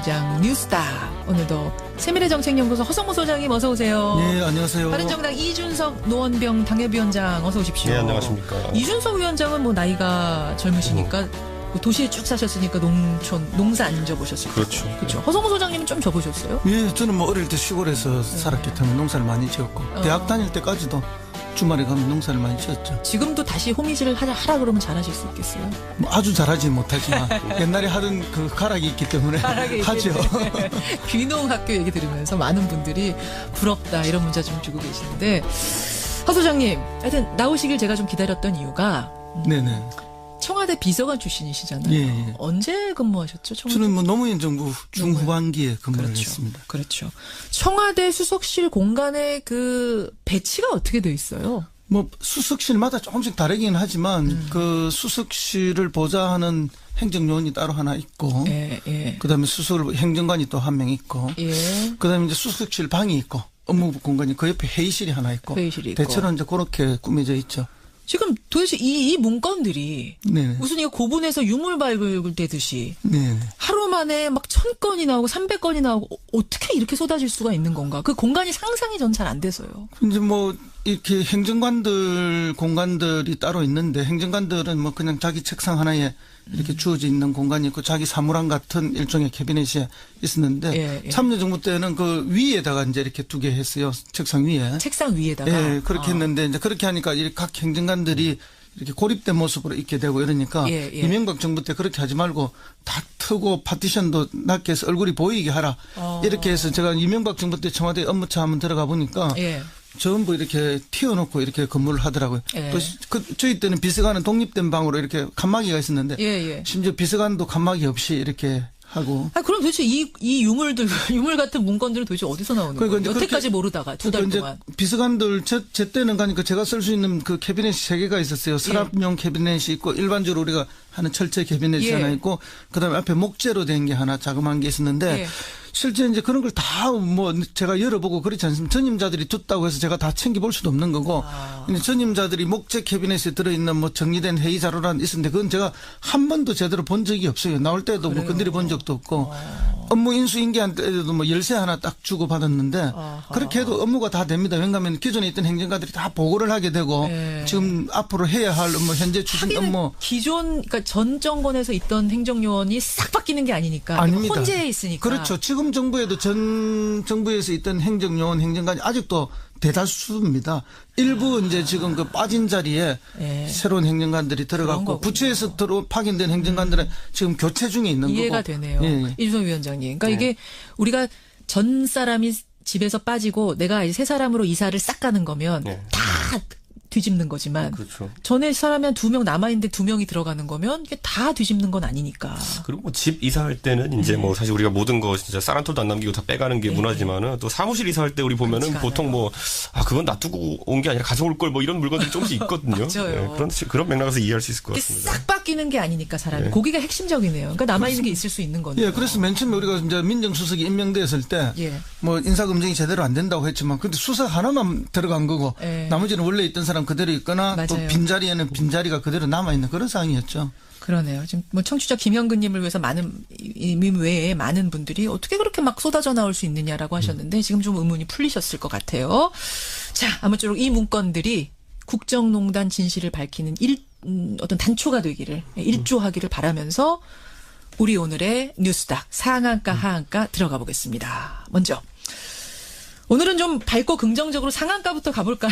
비장 뉴스타. 오늘도 세미래정책연구소 허성무 소장님 어서 오세요. 네, 안녕하세요. 바른정당 이준석 노원병 당협위원장 어서 오십시오. 네, 안녕하십니까. 이준석 위원장은 뭐 나이가 젊으시니까 도시에 쭉 사셨으니까 농사 안 접으셨을 거예요. 그렇죠. 그렇죠. 허성무 소장님은 좀 접으셨어요? 예, 저는 뭐 어릴 때 시골에서 살았기 때문에 농사를 많이 지었고 대학 다닐 때까지도 주말에 가면 농사를 많이 지었죠. 지금도 다시 호미질을 하라 그러면 잘하실 수 있겠어요? 뭐 아주 잘하지 못하지만 옛날에 하던 그 가락이 있기 때문에 하죠. 귀농학교 얘기 들으면서 많은 분들이 부럽다 이런 문자 좀 주고 계시는데 허 소장님 하여튼 나오시길 제가 좀 기다렸던 이유가 네네. 청와대 비서관 출신이시잖아요. 예. 언제 근무하셨죠? 청와대? 저는 뭐 노무현 정부 중후반기에 근무를 그렇죠. 했습니다. 그렇죠. 청와대 수석실 공간의 그 배치가 어떻게 돼 있어요? 뭐 수석실마다 조금씩 다르긴 하지만 그 수석실을 보좌하는 행정요원이 따로 하나 있고, 예. 그다음에 수석 행정관이 또 한 명 있고, 예. 그다음에 이제 수석실 방이 있고, 업무 공간이 그 옆에 회의실이 하나 있고, 회의실이 있고. 대체로 이제 그렇게 꾸며져 있죠. 지금 도대체 이 문건들이 네. 무슨 이거 고분에서 유물 발굴되듯이 네. 하루 만에 막 1000건이 나오고 300건이 나오고 어떻게 이렇게 쏟아질 수가 있는 건가? 그 공간이 상상이 전 잘 안 돼서요. 이제 뭐 이렇게 행정관들 공간들이 따로 있는데 행정관들은 뭐 그냥 자기 책상 하나에 이렇게 주어져 있는 공간이 있고 자기 사무랑 같은 일종의 캐비넷이 있었는데 예. 참여정부 때는 그 위에다가 이제 이렇게 두 개 했어요. 책상 위에. 책상 위에다가. 예, 그렇게 했는데 이제 그렇게 하니까 이렇게 각 행정관들이 이렇게 고립된 모습으로 있게 되고 이러니까 예. 이명박 정부 때 그렇게 하지 말고 다 트고 파티션도 낮게 해서 얼굴이 보이게 하라. 이렇게 해서 제가 이명박 정부 때 청와대 업무차 한번 들어가 보니까 예. 전부 이렇게 튀어놓고 이렇게 근무를 하더라고요. 예. 또 저희 때는 비서관은 독립된 방으로 이렇게 칸막이가 있었는데 예. 심지어 비서관도 칸막이 없이 이렇게 하고. 그럼 도대체 이 유물 같은 문건들은 도대체 어디서 나오는 그러니까 거예요? 여태까지 모르다가 두 달 동안. 비서관들 제 때는 가니까 제가 쓸 수 있는 그 캐비넷이 3개가 있었어요. 서랍용 캐비넷이 있고 일반적으로 우리가 하는 철제 캐비넷이 예. 하나 있고 그다음에 앞에 목재로 된 게 하나 자그마한 게 있었는데 예. 실제 이제 그런 걸 다 뭐 제가 열어보고 그렇지 않습니까? 전임자들이 뒀다고 해서 제가 다 챙겨볼 수도 없는 거고 근데 전임자들이 목재 캐비넷에 들어있는 뭐 정리된 회의 자료란 있었는데 그건 제가 한 번도 제대로 본 적이 없어요. 나올 때도 뭐 건드려 본 적도 없고 업무 인수인계한 때도 뭐 열쇠 하나 딱 주고 받았는데 그렇게 해도 업무가 다 됩니다. 왜냐하면 기존에 있던 행정가들이 다 보고를 하게 되고 예. 지금 앞으로 해야 할 업무 현재 추진 업무 그러니까 전 정권에서 있던 행정요원이 싹 바뀌는 게 아니니까 아닙니다. 혼재해 있으니까. 그렇죠. 지금 정부에도 전 정부에서 있던 행정요원 행정관이 아직도 대다수입니다. 일부 이제 지금 그 빠진 자리에 예. 새로운 행정관들이 들어갔고 부처에서 파견된 행정관들은 지금 교체 중에 있는 이해가 거고. 되네요. 예. 이준석 위원장님. 그러니까 네. 이게 우리가 전 사람이 집에서 빠지고 내가 이제 새 사람으로 이사를 싹 가는 거면 네. 다 뒤집는 거지만 그렇죠. 전에 사람이 한 2명 남아있는데 2명이 들어가는 거면 이게 다 뒤집는 건 아니니까. 그리고 뭐 집 이사할 때는 이제 뭐 사실 우리가 모든 거 진짜 쌀 한 톨도 안 남기고 다 빼가는 게 문화지만은 또 사무실 이사할 때 우리 보면은 그렇지가 보통 뭐 그건 놔두고 온 게 아니라 가져올 걸 뭐 이런 물건들이 조금씩 있거든요. 맞아요. 그런 맥락에서 이해할 수 있을 것 이게 같습니다. 싹 바뀌는 게 아니니까 사람이. 네. 거기가 핵심적이네요. 그러니까 남아있는 게 있을 수 있는 거네요. 예, 그래서 맨 처음에 우리가 이제 민정수석이 임명됐을 때 예. 뭐 인사검증이 제대로 안 된다고 했지만 근데 수석 하나만 들어간 거고 예. 나머지는 원래 있던 사람 그대로 있거나 또 맞아요. 빈자리에는 빈자리가 그대로 남아있는 그런 상황이었죠. 그러네요. 지금 뭐 청취자 김현근님을 위해서 많은 임 외에 많은 분들이 어떻게 그렇게 막 쏟아져 나올 수 있느냐라고 하셨는데 지금 좀 의문이 풀리셨을 것 같아요. 자, 아무쪼록 이 문건들이 국정농단 진실을 밝히는 어떤 단초가 되기를 일조하기를 바라면서 우리 오늘의 뉴스닥 상한가 하한가 들어가 보겠습니다. 먼저. 오늘은 좀 밝고 긍정적으로 상한가부터 가볼까요?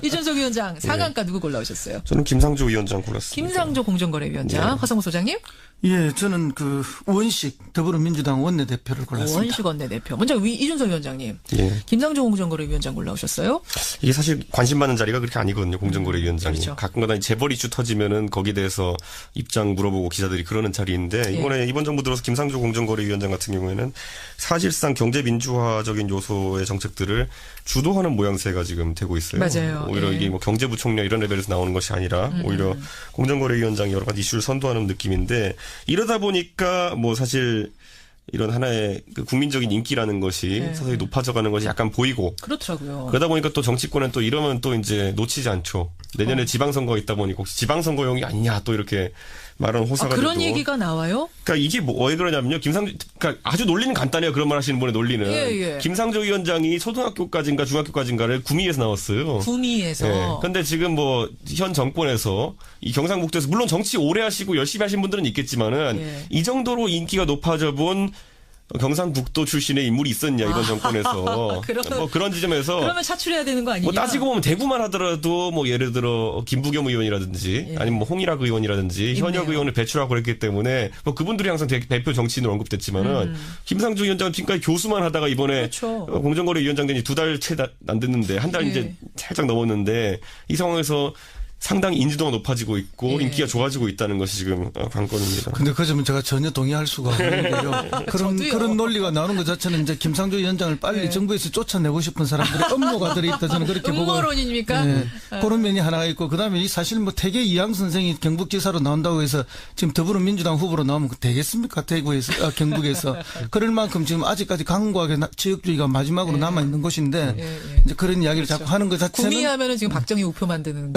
이준석 위원장 상한가 누구 골라오셨어요? 저는 김상조 위원장 골랐습니다. 김상조 공정거래위원장, 허성무 소장님? 예, 저는 그 우원식 더불어민주당 원내대표를 골랐습니다. 원식 원내대표. 먼저 이준석 위원장님. 예. 김상조 공정거래위원장 골라오셨어요? 이게 사실 관심 받는 자리가 그렇게 아니거든요. 공정거래위원장이. 그렇죠. 가끔가다 재벌 이슈 터지면은 거기에 대해서 입장 물어보고 기자들이 그러는 자리인데 이번 정부 들어서 김상조 공정거래위원장 같은 경우에는 사실상 경제민주화적인 요소의 정책들을 주도하는 모양새가 지금 되고 있어요. 맞아요. 오히려 예. 이게 뭐 경제부총리 이런 레벨에서 나오는 것이 아니라 오히려 공정거래위원장이 여러 가지 이슈를 선도하는 느낌인데 이러다 보니까 뭐 사실 이런 하나의 그 국민적인 인기라는 것이 서서히 높아져가는 것이 약간 보이고 그렇더라고요. 그러다 보니까 또 정치권은 또 이러면 또 이제 놓치지 않죠. 내년에 지방선거가 있다 보니까 혹시 지방선거용이 아니냐 또 이렇게 말은 호사가 돼도. 그런 얘기가 나와요? 그러니까 이게 왜 그러냐면요. 그러니까 아주 논리는 간단해요. 그런 말 하시는 분의 논리는. 예. 김상조 위원장이 초등학교까지인가 중학교까지인가를 구미에서 나왔어요. 구미에서. 그런데 지금 뭐 현 정권에서 이 경상북도에서 물론 정치 오래 하시고 열심히 하신 분들은 있겠지만은 이 정도로 인기가 높아져 본 경상북도 출신의 인물이 있었냐 이번 정권에서 뭐 그런 지점에서 그러면 차출해야 되는 거 아니냐? 뭐 따지고 보면 대구만 하더라도 뭐 예를 들어 김부겸 의원이라든지 아니면 뭐 홍일학 의원이라든지 현역 의원을 배출하고 그랬기 때문에 뭐 그분들이 항상 대표 정치인으로 언급됐지만은 김상조 위원장은 지금까지 교수만 하다가 이번에 그렇죠. 공정거래위원장 된지 2달 채 안 됐는데 한 달 이제 살짝 넘었는데 이 상황에서 상당히 인지도가 높아지고 있고 인기가 좋아지고 있다는 것이 지금 관건입니다. 근데 그 점은 제가 전혀 동의할 수가 없는데요. 그런 논리가 나오는 것 자체는 이제 김상조 위원장을 빨리 정부에서 쫓아내고 싶은 사람들의 음모가 들어있다 저는 그렇게 보고. 음모론입니까? 그런 면이 하나가 있고 그다음에 이 사실 뭐 태계 이항 선생이 경북지사로 나온다고 해서 지금 더불어민주당 후보로 나오면 되겠습니까? 대구에서 경북에서 그럴 만큼 지금 아직까지 강국하게 지역주의가 마지막으로 남아 있는 곳인데 이제 그런 이야기를 자꾸 하는 것 자체는 구미하면은 지금 박정희 우표 만드는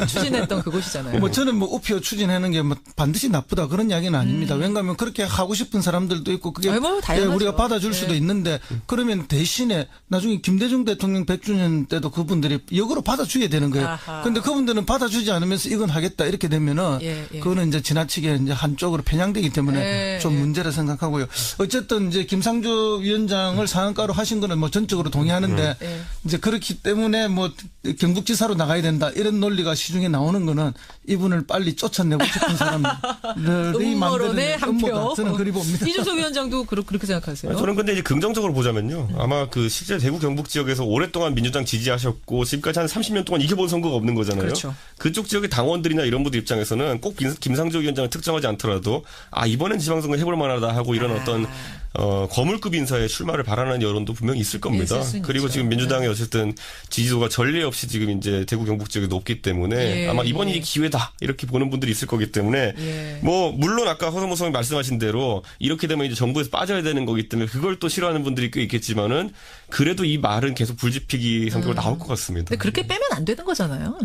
추진했던 그곳이잖아요. 뭐 저는 뭐 우표 추진하는 게 뭐 반드시 나쁘다 그런 이야기는 아닙니다. 왜냐하면 그렇게 하고 싶은 사람들도 있고 그게 뭐 다양하죠. 우리가 받아줄 수도 있는데 그러면 대신에 나중에 김대중 대통령 100주년 때도 그분들이 역으로 받아줘야 되는 거예요. 그런데 그분들은 받아주지 않으면서 이건 하겠다 이렇게 되면은 그거는 이제 지나치게 이제 한쪽으로 편향되기 때문에 좀 문제라 생각하고요. 어쨌든 이제 김상조 위원장을 상한가로 하신 거는 뭐 전적으로 동의하는데 이제 그렇기 때문에 뭐 경북지사로 나가야 된다 이런 논리가 시중에 나오는 거는 이분을 빨리 쫓아내고 싶은 사람들이 음모론의 한 표. 저는 그리 봅니다. 이준석 위원장도 그렇게 생각하세요? 저는 근데 이제 긍정적으로 보자면요. 아마 그 실제 대구 경북 지역에서 오랫동안 민주당 지지하셨고 지금까지 한 30년 동안 이겨본 선거가 없는 거잖아요. 그렇죠. 그쪽 지역의 당원들이나 이런 분들 입장에서는 꼭 김상조 위원장을 특정하지 않더라도 이번엔 지방선거 해볼 만하다 하고 이런 어떤 거물급 인사의 출마를 바라는 여론도 분명히 있을 겁니다. 그리고 지금 민주당의 어쨌든 지지도가 전례 없이 지금 이제 대구 경북 지역에 높기 때문에 아마 이번이 기회다 이렇게 보는 분들이 있을 거기 때문에 뭐 물론 아까 허성모 선생님 말씀하신 대로 이렇게 되면 이제 정부에서 빠져야 되는 거기 때문에 그걸 또 싫어하는 분들이 꽤 있겠지만은 그래도 이 말은 계속 불지피기 성격으로 나올 것 같습니다. 근데 그렇게 빼면 안 되는 거잖아요.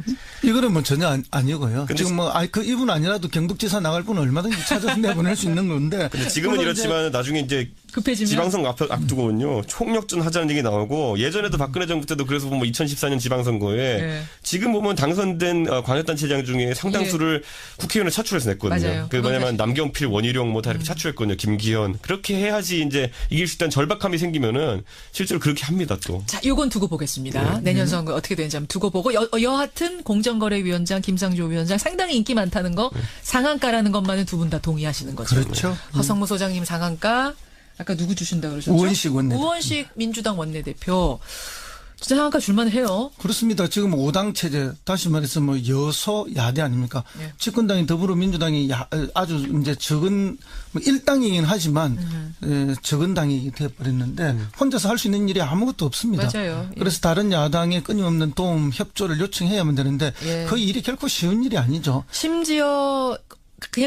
이거는 뭐 전혀 아니고요. 지금 뭐 그 이분 아니라도 경북지사 나갈 분은 얼마든지 찾아서 내보낼 수 있는 건데. 근데 지금은 이렇지만 나중에 이제 급해지면 지방선거 앞두고는요 총력전 하자는 얘기 나오고 예전에도 박근혜 정부 때도 그래서 보면 2014년 지방선거에 지금 보면 당선된 광역단체장 중에 상당수를 국회의원을 차출해서 냈거든요. 맞아요. 그 뭐냐면 남경필, 원희룡 뭐 다 이렇게 차출했거든요. 김기현 그렇게 해야지 이제 이길 수 있다는 절박함이 생기면은 실제로 그렇게 합니다 또. 자, 요건 두고 보겠습니다. 내년 선거 어떻게 되는지 한번 두고 보고 여하튼 공정거래위원장 김상조 위원장 상당히 인기 많다는 거 상한가라는 것만은 두 분 다 동의하시는 거죠. 그렇죠. 허성무 소장님 상한가. 아까 누구 주신다 그러셨죠? 우원식 원내대표. 우원식 민주당 원내대표. 진짜 상한가 줄만해요. 그렇습니다. 지금 5당 체제 다시 말해서 뭐 여소 야대 아닙니까? 집권당인 더불어민주당이 아주 이제 적은 뭐 1당이긴 하지만 적은 당이 되어버렸는데 혼자서 할 수 있는 일이 아무것도 없습니다. 맞아요. 그래서 다른 야당의 끊임없는 도움 협조를 요청해야만 되는데 그 일이 결코 쉬운 일이 아니죠. 심지어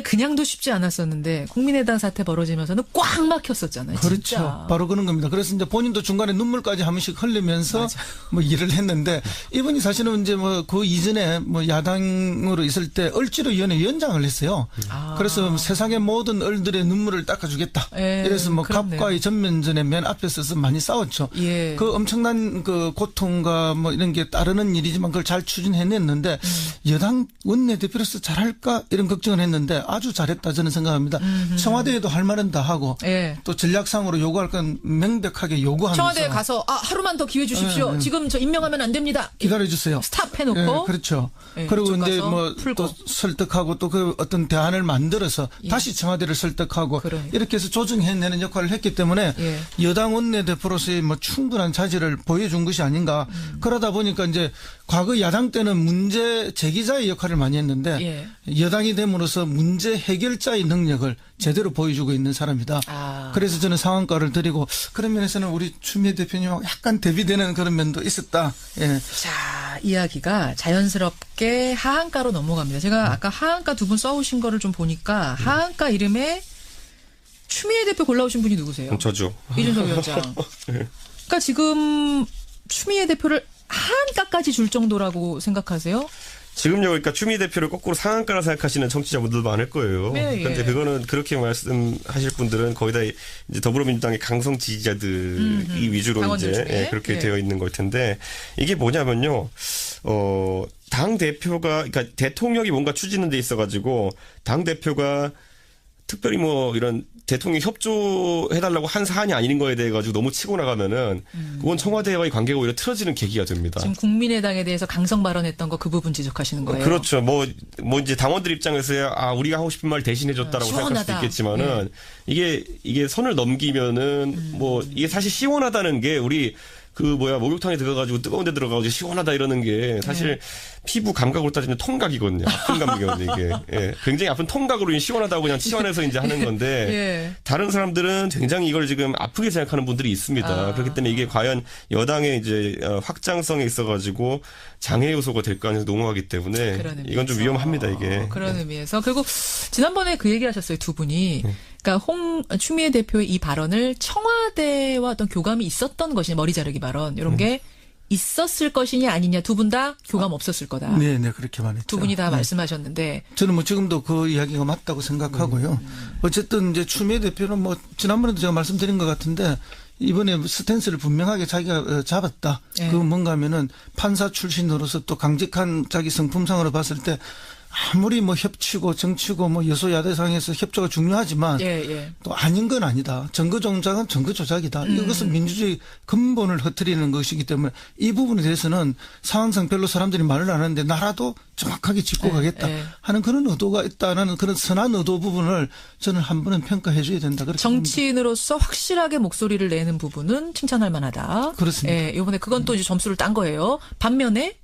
그냥도 쉽지 않았었는데 국민의당 사태 벌어지면서는 꽉 막혔었잖아요. 그렇죠. 진짜. 바로 그런 겁니다. 그래서 이제 본인도 중간에 눈물까지 한 번씩 흘리면서 뭐 일을 했는데 이분이 사실은 이제 뭐 그 이전에 뭐 야당으로 있을 때 을지로위원회 위원장을 했어요. 그래서 세상의 모든 을들의 눈물을 닦아주겠다. 그래서 뭐 그렇네요. 갑과의 전면전에 맨 앞에 서서 많이 싸웠죠. 그 엄청난 그 고통과 뭐 이런 게 따르는 일이지만 그걸 잘 추진해냈는데 여당 원내대표로서 잘할까 이런 걱정을 했는데 아주 잘했다 저는 생각합니다. 청와대에도 할 말은 다 하고 또 전략상으로 요구할 건 명백하게 요구하면서 청와대에 가서 하루만 더 기회 주십시오. 지금 저 임명하면 안 됩니다. 기다려주세요. 스탑 해놓고. 그렇죠. 그리고 이제 뭐 또 설득하고 또 그 어떤 대안을 만들어서 다시 청와대를 설득하고 이렇게 해서 조정해내는 역할을 했기 때문에 여당 원내대표로서의 뭐 충분한 자질을 보여준 것이 아닌가. 그러다 보니까 이제 과거 야당 때는 문제 제기자의 역할을 많이 했는데 여당이 됨으로써 문제 해결자의 능력을 제대로 보여주고 있는 사람이다. 그래서 저는 상한가를 드리고 그런 면에서는 우리 추미애 대표님하고 약간 대비되는 그런 면도 있었다. 자, 이야기가 자연스럽게 하한가로 넘어갑니다. 제가 아까 하한가 두 분 써오신 거를 좀 보니까 하한가 이름에 추미애 대표 골라오신 분이 누구세요? 저죠. 이준석 위원장. 그러니까 지금 추미애 대표를 하한가까지 줄 정도라고 생각하세요? 지금요, 그러니까 추미애 대표를 거꾸로 상한가라 생각하시는 청취자분들 많을 거예요. 네, 그런데 예. 그거는 그렇게 말씀하실 분들은 거의 다 이제 더불어민주당의 강성 지지자들이 위주로 당원들 이제 중에. 그렇게 예. 되어 있는 걸 텐데 이게 뭐냐면요, 당 대표가 그러니까 대통령이 뭔가 추진하는 데 있어가지고 당 대표가 특별히 뭐 이런 대통령 협조해달라고 한 사안이 아닌 거에 대해 가지고 너무 치고 나가면은 그건 청와대와의 관계가 오히려 틀어지는 계기가 됩니다. 지금 국민의당에 대해서 강성 발언했던 거 그 부분 지적하시는 거예요. 그렇죠. 뭐 이제 당원들 입장에서야 우리가 하고 싶은 말 대신해줬다라고 생각할 수도 시원하다. 있겠지만은 이게 선을 넘기면은 뭐 이게 사실 시원하다는 게 우리 목욕탕에 들어가지고 뜨거운 데 들어가고 시원하다 이러는 게 사실 피부 감각으로 따지면 통각이거든요. 아픈 감각이거든요, 이게. 예. 굉장히 아픈 통각으로 시원하다고 그냥 시원해서 이제 하는 건데 예. 다른 사람들은 굉장히 이걸 지금 아프게 생각하는 분들이 있습니다. 그렇기 때문에 이게 과연 여당의 이제 확장성에 있어가지고 장애 요소가 될 가능성이 농후하기 때문에 그런 의미에서. 이건 좀 위험합니다, 이게. 그런 의미에서. 그리고 지난번에 그 얘기 하셨어요, 두 분이. 그러니까 추미애 대표의 이 발언을 청와대와 어떤 교감이 있었던 것이냐, 머리 자르기 발언, 이런 게 있었을 것이냐 아니냐, 두 분 다 교감 없었을 거다. 네, 그렇게 말했죠. 두 분이 다 네. 말씀하셨는데. 저는 뭐 지금도 그 이야기가 맞다고 생각하고요. 어쨌든 이제 추미애 대표는 뭐 지난번에도 제가 말씀드린 것 같은데 이번에 스탠스를 분명하게 자기가 잡았다. 예. 그 뭔가 하면은 판사 출신으로서 또 강직한 자기 성품상으로 봤을 때 아무리 뭐 협치고 정치고 뭐 여소야대상에서 협조가 중요하지만 예. 또 아닌 건 아니다. 정거 조작은 정거 조작이다. 이것은 민주주의 근본을 흐트리는 것이기 때문에 이 부분에 대해서는 상황상 별로 사람들이 말을 안 하는데 나라도 정확하게 짚고 가겠다 하는 그런 의도가 있다는 그런 선한 의도 부분을 저는 한 번은 평가해 줘야 된다. 그렇게 봅니다. 정치인으로서 확실하게 목소리를 내는 부분은 칭찬할 만하다. 그렇습니다. 예, 이번에 그건 또 이제 점수를 딴 거예요. 반면에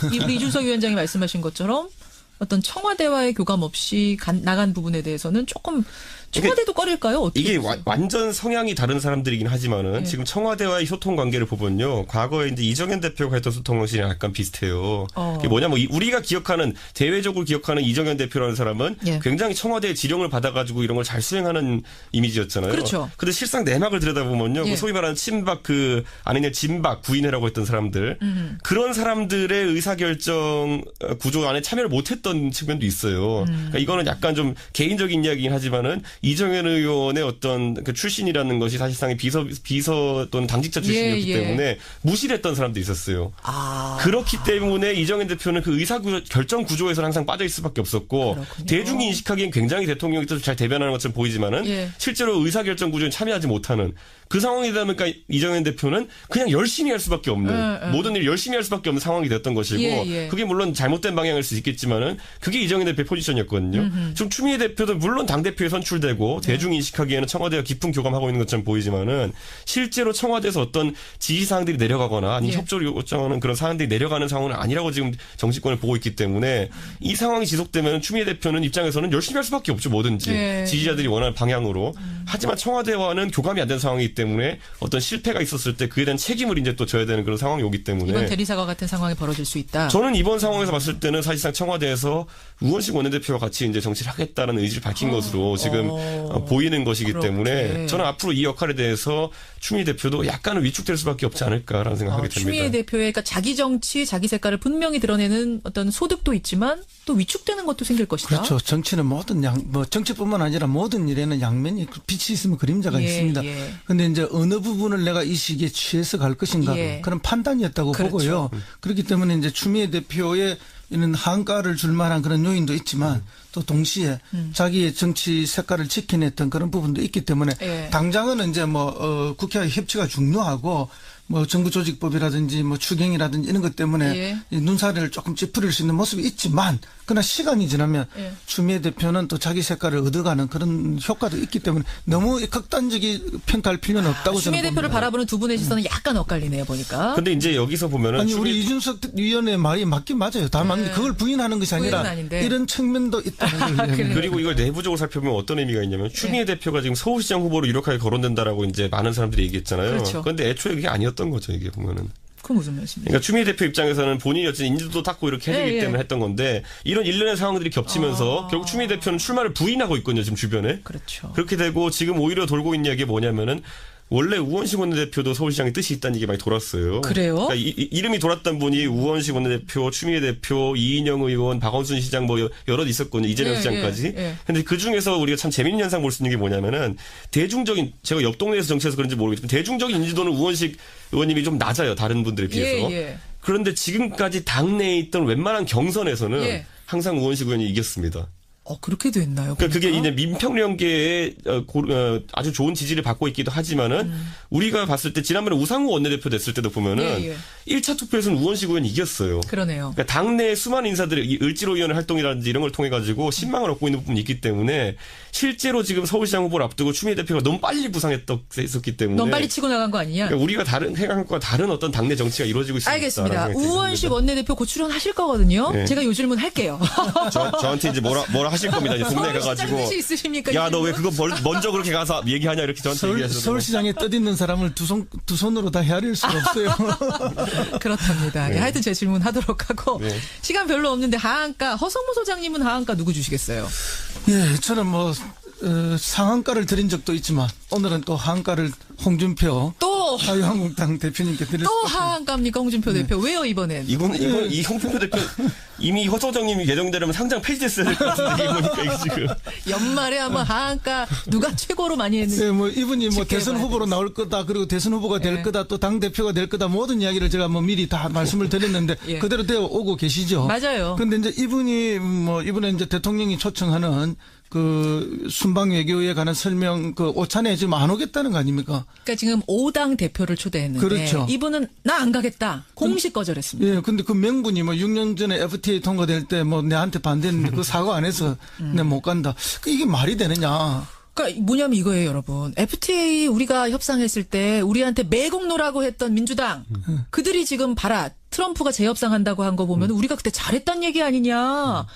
우리 이준석 위원장이 말씀하신 것처럼 어떤 청와대와의 교감 없이 나간 부분에 대해서는 조금 청와대도 꺼릴까요? 어떻게 이게 보세요? 완전 성향이 다른 사람들이긴 하지만은 지금 청와대와의 소통 관계를 보면요. 과거에 이제 이정현 대표가 했던 소통 방식이랑 약간 비슷해요. 이게 뭐냐면 우리가 기억하는 대외적으로 기억하는 이정현 대표라는 사람은 예. 굉장히 청와대의 지령을 받아가지고 이런 걸 잘 수행하는 이미지였잖아요. 그렇죠. 근데 실상 내막을 들여다보면요. 예. 그 소위 말하는 친박 아니면 진박 구인회라고 했던 사람들 그런 사람들의 의사결정 구조 안에 참여를 못했던 측면도 있어요. 그러니까 이거는 약간 좀 개인적인 이야기긴 하지만은 이정현 의원의 어떤 그 출신이라는 것이 사실상 비서 또는 당직자 출신이었기 때문에 무시를 했던 사람도 있었어요. 그렇기 때문에 이정현 대표는 그 결정 구조에서 항상 빠져 있을 수밖에 없었고 그렇군요. 대중이 인식하기엔 굉장히 대통령이 뜻을 잘 대변하는 것처럼 보이지만은 실제로 의사결정 구조에 참여하지 못하는 그 상황이다 보니까 이정현 대표는 그냥 열심히 할 수밖에 없는 모든 일을 열심히 할 수밖에 없는 상황이 됐던 것이고 그게 물론 잘못된 방향일 수 있겠지만은 그게 이정현 대표의 포지션이었거든요. 지금 추미애 대표도 물론 당대표에 선출되고 대중이 인식하기에는 청와대와 깊은 교감하고 있는 것처럼 보이지만은 실제로 청와대에서 어떤 지시사항들이 내려가거나 아니면 협조를 요청하는 그런 사항들이 내려가는 상황은 아니라고 지금 정치권을 보고 있기 때문에 이 상황이 지속되면 추미애 대표는 입장에서는 열심히 할 수밖에 없죠. 뭐든지 지지자들이 원하는 방향으로. 하지만 청와대와는 교감이 안 된 상황이기 때문에 어떤 실패가 있었을 때 그에 대한 책임을 이제 또 져야 되는 그런 상황이 오기 때문에 이번 대리사과 같은 상황이 벌어질 수 있다. 저는 이번 상황에서 봤을 때는 사실상 청와대에서 우원식 원내대표와 같이 이제 정치를 하겠다는 의지를 밝힌 것으로 지금 보이는 것이기 그렇게. 때문에 저는 앞으로 이 역할에 대해서 추미애 대표도 약간은 위축될 수밖에 없지 않을까라는 생각하게 됩니다. 추미애 대표의 그러니까 자기 정치, 자기 색깔을 분명히 드러내는 어떤 소득도 있지만 또 위축되는 것도 생길 것이다. 그렇죠. 정치는 정치뿐만 아니라 모든 일에는 양면이 빛이 있으면 그림자가 있습니다. 그런데 이제 어느 부분을 내가 이 시기에 취해서 갈 것인가 그런 판단이었다고 보고요. 그렇기 때문에 이제 추미애 대표의 이런 한가를 줄 만한 그런 요인도 있지만 또 동시에 자기의 정치 색깔을 지켜냈던 그런 부분도 있기 때문에 당장은 이제 국회와 협치가 중요하고 정부조직법이라든지 추경이라든지 이런 것 때문에 이 눈살을 조금 찌푸릴 수 있는 모습이 있지만 그러나 시간이 지나면 추미애 대표는 또 자기 색깔을 얻어가는 그런 효과도 있기 때문에 너무 극단적인 평가할 필요는 없다고 저는 추미애 대표를 봅니다. 바라보는 두 분의 시선은 약간 엇갈리네요, 보니까. 근데 이제 여기서 보면은 아니 우리 이준석 위원의 말이 맞긴 맞아요. 다만 그걸 부인하는 것이 아니라 이런 측면도 있다는 거예요. 그리고 이걸 내부적으로 살펴보면 어떤 의미가 있냐면 추미애 대표가 지금 서울시장 후보로 유력하게 거론된다라고 이제 많은 사람들이 얘기했잖아요. 그렇죠. 그런데 애초에 그게 아니었던 거죠, 이게 보면은. 그 무슨 말씀이세요? 그러니까 추미애 대표 입장에서는 본인이 어쨌든 인지도도 닦고 이렇게 해주기 때문에 했던 건데 이런 일련의 상황들이 겹치면서 결국 추미애 대표는 출마를 부인하고 있거든요, 지금 주변에. 그렇죠. 그렇게 되고 지금 오히려 돌고 있는 이야기가 뭐냐면은 원래 우원식 원내대표도 서울시장의 뜻이 있다는 얘기 많이 돌았어요. 그래요? 그러니까 이름이 돌았던 분이 우원식 원내대표, 추미애 대표, 이인영 의원, 박원순 시장 뭐 여럿 있었거든요. 이재명 시장까지. 근데 그 중에서 우리가 참 재밌는 현상 볼 수 있는 게 뭐냐면은 대중적인, 제가 옆 동네에서 정치해서 그런지 모르겠지만 대중적인 인지도는 우원식 의원님이 좀 낮아요. 다른 분들에 비해서. 그런데 지금까지 당내에 있던 웬만한 경선에서는 항상 우원식 의원이 이겼습니다. 그렇게 됐나요? 그러니까 그게 이제 민평령계의 아주 좋은 지지를 받고 있기도 하지만은 우리가 봤을 때 지난번에 우상호 원내대표 됐을 때도 보면은 1차 투표에서는 우원식 의원이 이겼어요. 그러네요. 그러니까 당내 수많은 인사들이 을지로위원회 활동이라든지 이런 걸 통해 가지고 신망을 얻고 있는 부분이 있기 때문에 실제로 지금 서울시장 후보를 앞두고 추미애 대표가 너무 빨리 부상했었기 때문에 너무 빨리 치고 나간 거 아니냐? 그러니까 우리가 생각과 다른 어떤 당내 정치가 이루어지고 있습니다. 알겠습니다. 우원식 원내대표 곧 출연하실 거거든요. 제가 요 질문 할게요. 저한테 이제 뭐라 하실 겁니다. 이제 동네 가가지고 야, 너 왜 그거 먼저 그렇게 가서 얘기하냐 이렇게 저한테 얘기하셔서 서울시장에 뜻있는 사람을 두 손으로 다 헤아릴 수가 없어요. 그렇답니다. 네. 하여튼 제 질문 하도록 하고 시간 별로 없는데 하한가 허성무 소장님은 하한가 누구 주시겠어요? 예, 저는 뭐 상한가를 드린 적도 있지만 오늘은 또 하한가를 홍준표 또 자유한국당 대표님께 드릴 또 하한가입니까 홍준표 대표? 왜요 이번엔? 이 홍준표 대표 이미 허 소장님이 예정되려면 상장 폐지됐어야 될 것 같은데 이게 보니까 이게 지금 연말에 한번 하한가 누가 최고로 많이 했는지. 네, 뭐 이분이 뭐 대선 후보로 나올 거다 그리고 대선 후보가 될 거다 또 당 대표가 될 거다 모든 이야기를 제가 뭐 미리 다 말씀을 드렸는데 그대로 되어 오고 계시죠. 맞아요. 근데 이제 이번에 이제 대통령이 초청하는 그 순방 외교에 관한 설명 그 오찬에 지금 안 오겠다는 거 아닙니까? 그러니까 지금 5당 대표를 초대했는데 그렇죠. 이분은 나 안 가겠다. 공식 거절했습니다. 예, 근데 그 명분이 뭐 6년 전에 FTA 통과될 때 뭐 내한테 반대했는데 그 사과 안 해서 내 못 간다. 이게 말이 되느냐? 그러니까 뭐냐면 이거예요, 여러분. FTA 우리가 협상했을 때 우리한테 매국노라고 했던 민주당 그들이 지금 봐라. 트럼프가 재협상한다고 한 거 보면 우리가 그때 잘했단 얘기 아니냐.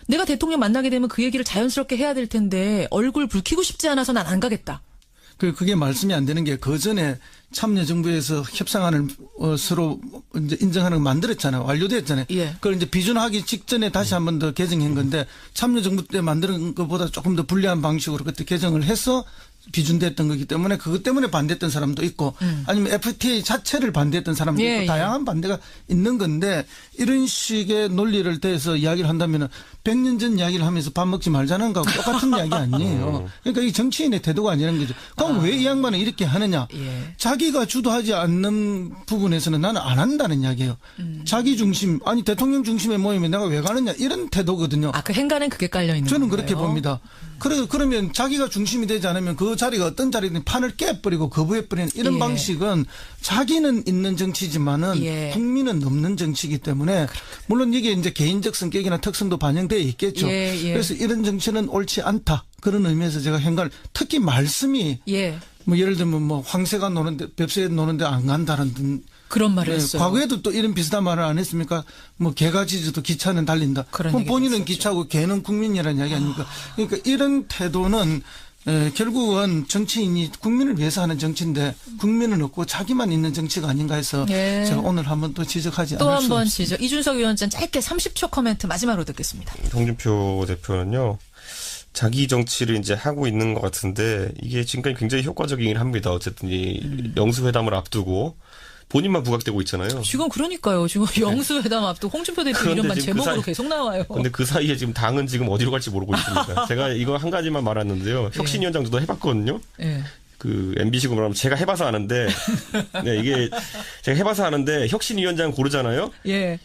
내가 대통령 만나게 되면 그 얘기를 자연스럽게 해야 될 텐데 얼굴 붉히고 싶지 않아서 난 안 가겠다. 그게 말씀이 안 되는 게 그 전에 참여정부에서 협상안을 서로 이제 인정하는 걸 만들었잖아요. 완료됐잖아요. 그걸 이제 비준하기 직전에 다시 한 번 더 개정한 건데 참여정부 때 만드는 것보다 조금 더 불리한 방식으로 그때 개정을 해서 비준됐던 거기 때문에 그것 때문에 반대했던 사람도 있고 아니면 FTA 자체를 반대했던 사람도 있고 다양한 반대가 있는 건데 이런 식의 논리를 대해서 이야기를 한다면은 100년 전 이야기를 하면서 밥 먹지 말자는 거하고 똑같은 이야기 아니에요. 그러니까 이 정치인의 태도가 아니라는 거죠. 그럼 왜 이 양반은 이렇게 하느냐. 자기가 주도하지 않는 부분에서는 나는 안 한다는 이야기예요. 자기 중심 아니 대통령 중심의 모임에 내가 왜 가느냐 이런 태도거든요. 그 행간엔 그게 깔려 있는 저는 건가요? 그렇게 봅니다. 그러면 자기가 중심이 되지 않으면 그 자리가 어떤 자리든 판을 깨버리고 거부해버리는 이런 방식은 자기는 있는 정치지만은 국민은 없는 정치이기 때문에 물론 이게 이제 개인적 성격이나 특성도 반영되어 있겠죠. 그래서 이런 정치는 옳지 않다. 그런 의미에서 제가 행간을 특히 말씀이 뭐 예를 들면 뭐 황새가 노는데 뱁새가 노는데 안 간다는 그런 말을 했어요. 과거에도 또 이런 비슷한 말을 안 했습니까? 뭐 개가 짖어도 기차는 달린다. 그럼 본인은 기차고 개는 국민이라는 이야기 아닙니까? 그러니까 이런 태도는 결국은 정치인이 국민을 위해서 하는 정치인데 국민은 없고 자기만 있는 정치가 아닌가 해서 제가 오늘 한번 또 지적하지 않을 수 없습니다. 또 한 번 지적. 이준석 위원장 짧게 30초 코멘트 마지막으로 듣겠습니다. 홍준표 대표는요. 자기 정치를 이제 하고 있는 것 같은데 이게 지금까지 굉장히 효과적이긴 합니다. 어쨌든 이 영수회담을 앞두고 본인만 부각되고 있잖아요. 지금 그러니까요. 지금 영수회담 앞두고 홍준표 대표 이름만 제목으로 계속 나와요. 근데 그 사이에 지금 당은 지금 어디로 갈지 모르고 있습니다. 제가 이거 한 가지만 말았는데요. 혁신위원장도 해봤거든요. 그 MBC 구분하면 제가 해봐서 아는데 이게 제가 해봐서 아는데 혁신위원장 고르잖아요.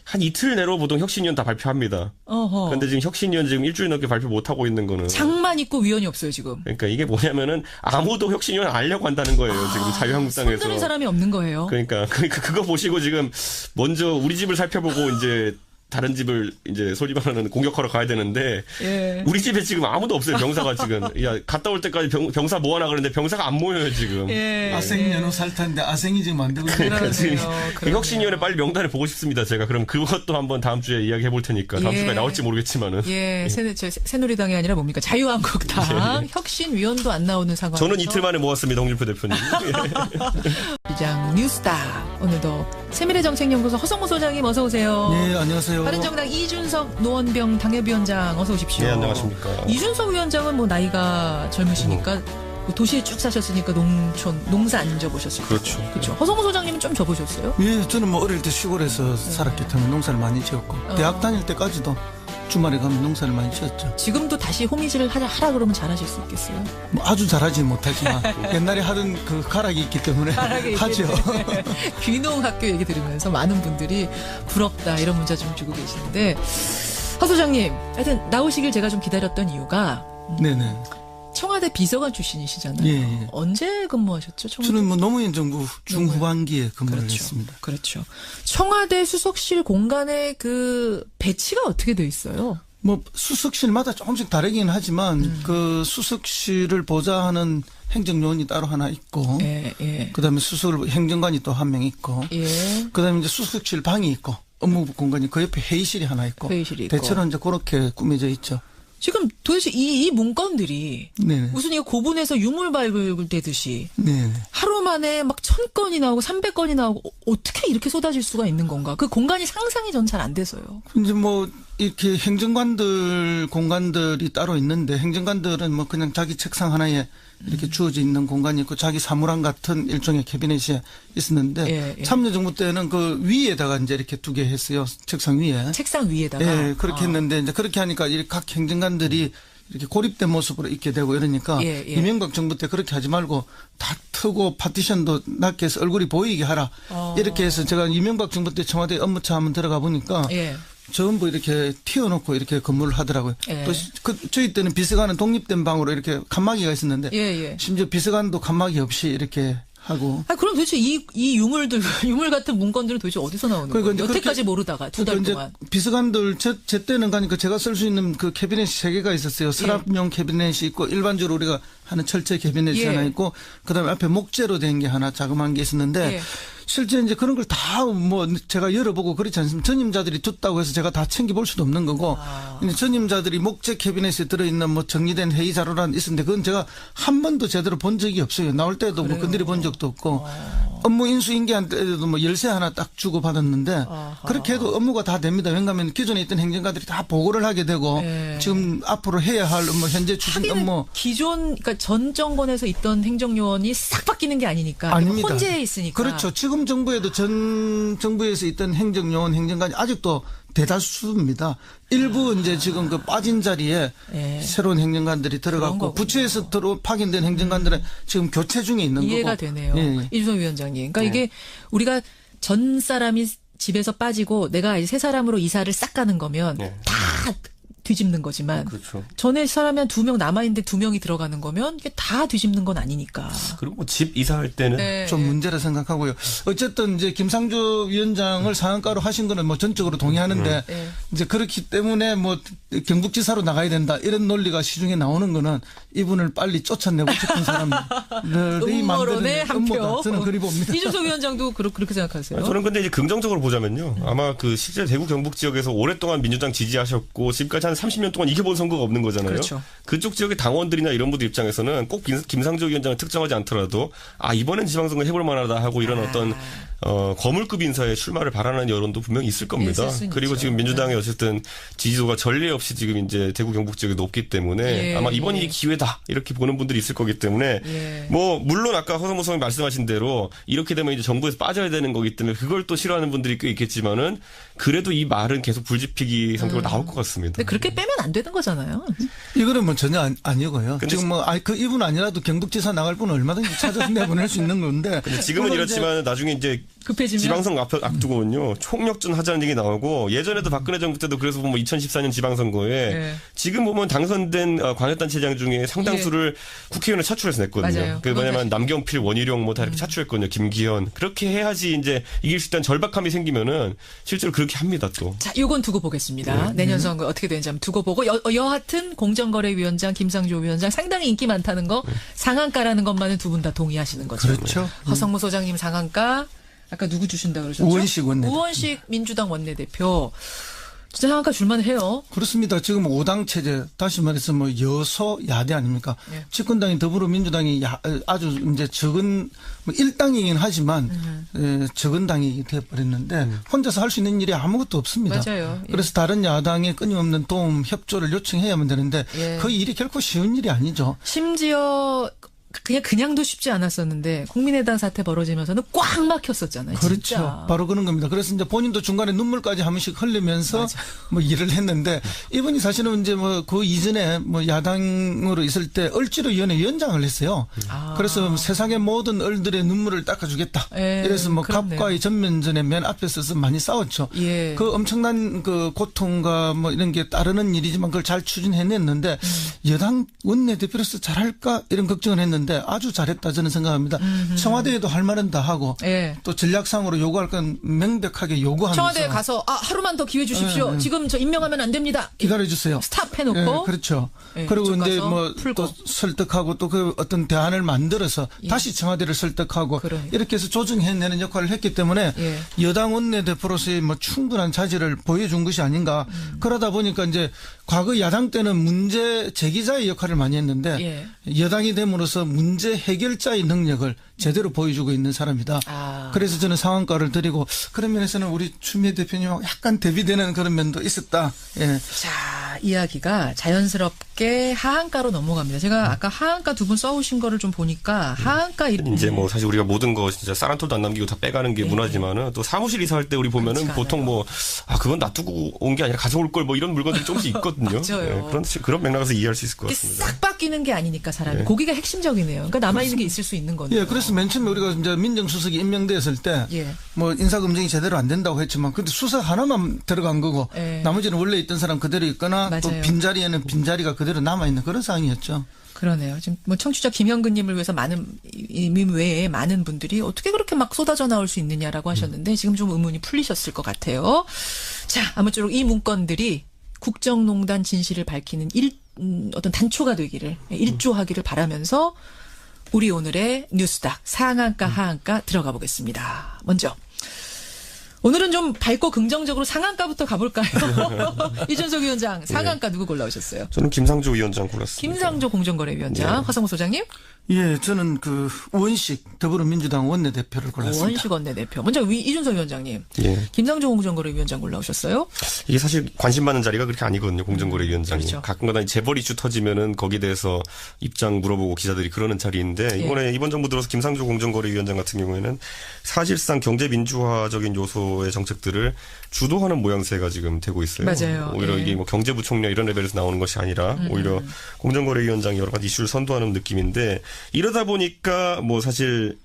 한 이틀 내로 보통 혁신위원 다 발표합니다. 그런데 지금 혁신위원 지금 일주일 넘게 발표 못 하고 있는 거는 장만 있고 위원이 없어요 지금. 그러니까 이게 뭐냐면은 아무도 혁신위원 알려고 한다는 거예요. 지금 자유한국당에서. 손드는 사람이 없는 거예요. 그러니까 그거 보시고 지금 먼저 우리 집을 살펴보고 이제. 다른 집을 이제 소리 말하는 공격하러 가야 되는데 우리 집에 지금 아무도 없어요. 병사가 지금 갔다 올 때까지 병사 모아나 그러는데 병사가 안 모여요 지금. 아생 연호 살타인데 아생이 지금 안 되고 그러니까 지금 혁신위원회 빨리 명단을 보고 싶습니다. 제가 그럼 그것도 한번 다음 주에 이야기해 볼 테니까 다음 주까지 나올지 모르겠지만은. 새누리당이 아니라 뭡니까 자유한국당 혁신위원도 안 나오는 상황. 저는 이틀 만에 모았습니다. 홍준표 대표님. 시장 뉴스타 오늘도 세미래정책연구소 허성무 소장님 어서 오세요. 네 안녕하세요. 바른정당 이준석 노원병 당협위원장 어서 오십시오. 네 안녕하십니까. 이준석 위원장은 뭐 나이가 젊으시니까 도시에 쭉 사셨으니까 농사 안 져보셨을 거예요. 그렇죠. 그렇죠. 허성무 소장님은 좀 져보셨어요? 예, 저는 뭐 어릴 때 시골에서 살았기 때문에 농사를 많이 지었고 대학 다닐 때까지도 주말에 가면 농사를 많이 지었죠. 지금도 다시 호미질을 하라 그러면 잘하실 수 있겠어요? 뭐 아주 잘하지 못하지만 옛날에 하던 그 가락이 있기 때문에 하죠. 귀농학교 얘기 들으면서 많은 분들이 부럽다 이런 문자 좀 주고 계시는데 허 소장님 하여튼 나오시길 제가 좀 기다렸던 이유가 네네. 청와대 비서관 출신이시잖아요. 예, 예. 언제 근무하셨죠? 청와대? 저는 뭐 노무현 정부 중후반기에 근무를 그렇죠. 했습니다. 그렇죠. 청와대 수석실 공간의 그 배치가 어떻게 돼 있어요? 뭐 수석실마다 조금씩 다르긴 하지만 그 수석실을 보좌하는 행정요원이 따로 하나 있고 예, 예. 그다음에 수석 행정관이 또 한 명 있고 예. 그다음에 이제 수석실 방이 있고 업무 공간이 그 옆에 회의실이 하나 있고 회의실이 있고. 대체로 이제 그렇게 꾸며져 있죠. 지금 도대체 이 문건들이 네네. 무슨 이거 고분에서 유물 발굴되듯이 네. 하루 만에 막 1000건이 나오고 300건이 나오고 어떻게 이렇게 쏟아질 수가 있는 건가? 그 공간이 상상이 전 잘 안 돼서요. 이제 뭐 이렇게 행정관들 공간들이 따로 있는데 행정관들은 뭐 그냥 자기 책상 하나에 이렇게 주어져 있는 공간이 있고 자기 사무랑 같은 일종의 캐비넷이 있었는데 예, 예. 참여정부 때는 그 위에다가 이제 이렇게 두게 했어요. 책상 위에. 책상 위에다가. 예, 그렇게 했는데 이제 그렇게 하니까 이렇게 각 행정관들이 이렇게 고립된 모습으로 있게 되고 이러니까 예, 예. 이명박 정부 때 그렇게 하지 말고 다 트고 파티션도 낮게 해서 얼굴이 보이게 하라. 이렇게 해서 제가 이명박 정부 때 청와대 업무차 한번 들어가 보니까 예. 전부 이렇게 튀어놓고 이렇게 근무를 하더라고요. 예. 또 저희 때는 비서관은 독립된 방으로 이렇게 칸막이가 있었는데 예, 예. 심지어 비서관도 칸막이 없이 이렇게 하고. 아, 그럼 도대체 이 유물 같은 문건들은 도대체 어디서 나오는 그러니까 거예요? 이제 여태까지 모르다가 두 달 그러니까 이제 동안. 비서관들 제 때는 가니까 제가 쓸 수 있는 그 캐비넷이 3개가 있었어요. 서랍용 캐비넷이 있고 일반적으로 우리가 하는 철제 캐비넷이 예. 하나 있고 그다음에 앞에 목재로 된 게 하나 자그마한 게 있었는데 예. 실제 이제 그런 걸 다 뭐 제가 열어보고 그렇지 않습니까? 전임자들이 뒀다고 해서 제가 다 챙겨볼 수도 없는 거고 이제 전임자들이 목재 캐비넷에 들어있는 뭐 정리된 회의 자료란 있었는데 그건 제가 한 번도 제대로 본 적이 없어요. 나올 때도 뭐 건드려 본 적도 없고 업무 인수인계한 때도 뭐 열쇠 하나 딱 주고 받았는데 그렇게 해도 업무가 다 됩니다. 왜냐하면 기존에 있던 행정가들이 다 보고를 하게 되고 예. 지금 앞으로 해야 할 업무 현재 추진 하기는 업무 기존 그러니까 전 정권에서 있던 행정요원이 싹 바뀌는 게 아니니까 아닙니다. 혼재해 있으니까. 그렇죠. 지금 정부에도 전 정부에서 있던 행정요원 행정관이 아직도 대다수입니다. 일부 이제 지금 그 빠진 자리에 예. 새로운 행정관들이 그런 들어갔고 거군요. 부처에서 파견된 행정관들은 지금 교체 중에 있는 이해가 거고. 되네요. 예. 이준석 위원장님. 그러니까 네. 이게 우리가 전 사람이 집에서 빠지고 내가 이제 새 사람으로 이사를 싹 가는 거면 네. 다 뒤집는 거지만 그렇죠. 전에 사람이 한 2명 남아있는데 2명이 들어가는 거면 이게 다 뒤집는 건 아니니까. 그리고 뭐 집 이사할 때는 네. 좀 문제라 생각하고요. 어쨌든 이제 김상조 위원장을 상한가로 하신 거는 뭐 전적으로 동의하는데 네. 이제 그렇기 때문에 뭐 경북지사로 나가야 된다 이런 논리가 시중에 나오는 거는 이분을 빨리 쫓아내고 싶은 사람들이 음모론의 한 표. 음모다. 저는 그리 봅니다. 이준석 위원장도 그렇게 생각하세요? 저는 근데 이제 긍정적으로 보자면요. 아마 그 실제 대구 경북 지역에서 오랫동안 민주당 지지하셨고 지금까지 한 30년 동안 이겨본 선거가 없는 거잖아요. 그렇죠. 그쪽 지역의 당원들이나 이런 분들 입장에서는 꼭 김상조 위원장을 특정하지 않더라도 아 이번엔 지방선거 해볼 만하다 하고 이런 어떤 거물급 인사의 출마를 바라는 여론도 분명히 있을 겁니다. 있을 수는 그리고 있죠. 지금 민주당의 어쨌든 지지도가 전례 없이 지금 이제 대구 경북 지역에 높기 때문에 예, 아마 이번이 예. 기회다 이렇게 보는 분들이 있을 거기 때문에 예. 뭐 물론 아까 허성모 선생님 말씀하신 대로 이렇게 되면 이제 정부에서 빠져야 되는 거기 때문에 그걸 또 싫어하는 분들이 꽤 있겠지만은 그래도 이 말은 계속 불지피기 성격으로 나올 것 같습니다. 근데 그렇게 빼면 안 되는 거잖아요. 이거는 뭐 전혀 아니고요. 근데 지금 뭐 그 이분 아니라도 경북지사 나갈 분은 얼마든지 찾아서 내보낼 수 있는 건데. 근데 지금은 물론 이제 이렇지만 나중에 이제 급해지면 지방선거 앞두고는요 총력전 하자는 얘기 나오고 예전에도 박근혜 정부 때도 그래서 보면 2014년 지방선거에 네. 지금 보면 당선된 광역단체장 중에 상당수를 국회의원을 차출해서 냈거든요. 맞아요. 그 그건 뭐냐면 사실. 남경필, 원희룡 뭐 다 이렇게 차출했거든요. 김기현 그렇게 해야지 이제 이길 수 있다는 절박함이 생기면은 실제로 그렇게 합니다 또. 자, 요건 두고 보겠습니다. 내년 선거 어떻게 되는지 한번 두고 보고 여하튼 공정거래위원장 김상조 위원장 상당히 인기 많다는 거 상한가라는 것만은 두 분 다 동의하시는 거죠. 그렇죠. 허성모 소장님 상한가 아까 누구 주신다 그러셨죠? 우원식 원내대표. 우원식 민주당 원내대표. 진짜 상한가 줄만해요. 그렇습니다. 지금 5당 체제, 다시 말해서 뭐 여소 야대 아닙니까? 예. 집권당인 더불어민주당이 아주 이제 적은 뭐 1당이긴 하지만 적은 당이 되어버렸는데 혼자서 할 수 있는 일이 아무것도 없습니다. 맞아요. 예. 그래서 다른 야당의 끊임없는 도움, 협조를 요청해야만 되는데 예. 그 일이 결코 쉬운 일이 아니죠. 심지어 그냥도 쉽지 않았었는데 국민의당 사태 벌어지면서는 꽉 막혔었잖아요. 그렇죠. 진짜. 바로 그런 겁니다. 그래서 이제 본인도 중간에 눈물까지 한 번씩 흘리면서 맞아. 뭐 일을 했는데 이분이 사실은 이제 뭐 그 이전에 뭐 야당으로 있을 때 을지로위원회 위원장을 했어요. 그래서 세상의 모든 을들의 눈물을 닦아주겠다. 예, 이래서 뭐 그렇네요. 갑과의 전면전에 맨 앞에 서서 많이 싸웠죠. 예. 그 엄청난 그 고통과 뭐 이런 게 따르는 일이지만 그걸 잘 추진해냈는데 여당 원내대표로서 잘할까 이런 걱정을 했는데 아주 잘했다 저는 생각합니다. 청와대에도 할 말은 다 하고 예. 또 전략상으로 요구할 건 명백하게 요구하면서 청와대에 가서 하루만 더 기회 주십시오. 지금 저 임명하면 안 됩니다. 기다려주세요. 스탑 해놓고. 예, 그렇죠. 예, 그리고 이쪽 이제 가서 뭐 풀고. 또 설득하고 또 그 어떤 대안을 만들어서 다시 청와대를 설득하고 그러니까. 이렇게 해서 조정해내는 역할을 했기 때문에 예. 여당 원내대표로서의 뭐 충분한 자질을 보여준 것이 아닌가. 그러다 보니까 이제 과거 야당 때는 문제 제기자의 역할을 많이 했는데 여당이 됨으로써 문제 해결자의 능력을 제대로 보여주고 있는 사람이다. 그래서 저는 상한가를 드리고 그런 면에서는 우리 추미애 대표님하고 약간 대비되는 그런 면도 있었다. 예. 자, 이야기가 자연스럽게 하한가로 넘어갑니다. 제가 아까 하한가 두 분 써오신 거를 좀 보니까 하한가 이제 뭐 사실 우리가 모든 거 진짜 쌀 한 톨도 안 남기고 다 빼가는 게 문화지만은 또 사무실 이사할 때 우리 보면은 그렇지가 보통 뭐 그건 놔두고 온 게 아니라 가져올 걸 뭐 이런 물건들이 조금씩 있거든요. 맞아요. 그런 맥락에서 이해할 수 있을 것 이게 같습니다. 싹 바뀌는 게 아니니까 사람이. 거기가 핵심적이네요. 그러니까 남아있는 게 있을 수 있는 거네요. 예, 그래서 맨 처음에 우리가 이제 민정수석이 임명됐을 때, 뭐 인사검증이 제대로 안 된다고 했지만, 근데 수석 하나만 들어간 거고, 나머지는 원래 있던 사람 그대로 있거나, 맞아요. 또 빈자리에는 빈자리가 그대로 남아있는 그런 상황이었죠. 그러네요. 지금 뭐 청취자 김현근님을 위해서 님 외에 많은 분들이 어떻게 그렇게 막 쏟아져 나올 수 있느냐라고 하셨는데 지금 좀 의문이 풀리셨을 것 같아요. 자, 아무쪼록 이 문건들이 국정농단 진실을 밝히는 어떤 단초가 되기를, 일조하기를 바라면서 우리 오늘의 뉴스닥 상한가 하한가 들어가 보겠습니다. 먼저 오늘은 좀 밝고 긍정적으로 상한가부터 가볼까요? 이준석 위원장 상한가 누구 골라오셨어요? 저는 김상조 위원장 골랐습니다. 김상조 공정거래위원장, 화성호 소장님? 예, 저는 그 원식 더불어민주당 원내대표를 골랐습니다. 원식 원내대표. 먼저 이준석 위원장님. 예. 김상조 공정거래위원장 골라오셨어요? 이게 사실 관심 받는 자리가 그렇게 아니거든요. 공정거래위원장이. 그렇죠. 가끔가다 재벌 이슈 터지면은 거기에 대해서 입장 물어보고 기자들이 그러는 자리인데 이번 정부 들어서 김상조 공정거래위원장 같은 경우에는 사실상 경제민주화적인 요소의 정책들을 주도하는 모양새가 지금 되고 있어요. 맞아요. 오히려 이게 뭐 경제부총리 이런 레벨에서 나오는 것이 아니라 오히려 공정거래위원장이 여러 가지 이슈를 선도하는 느낌인데 이러다 보니까 뭐 사실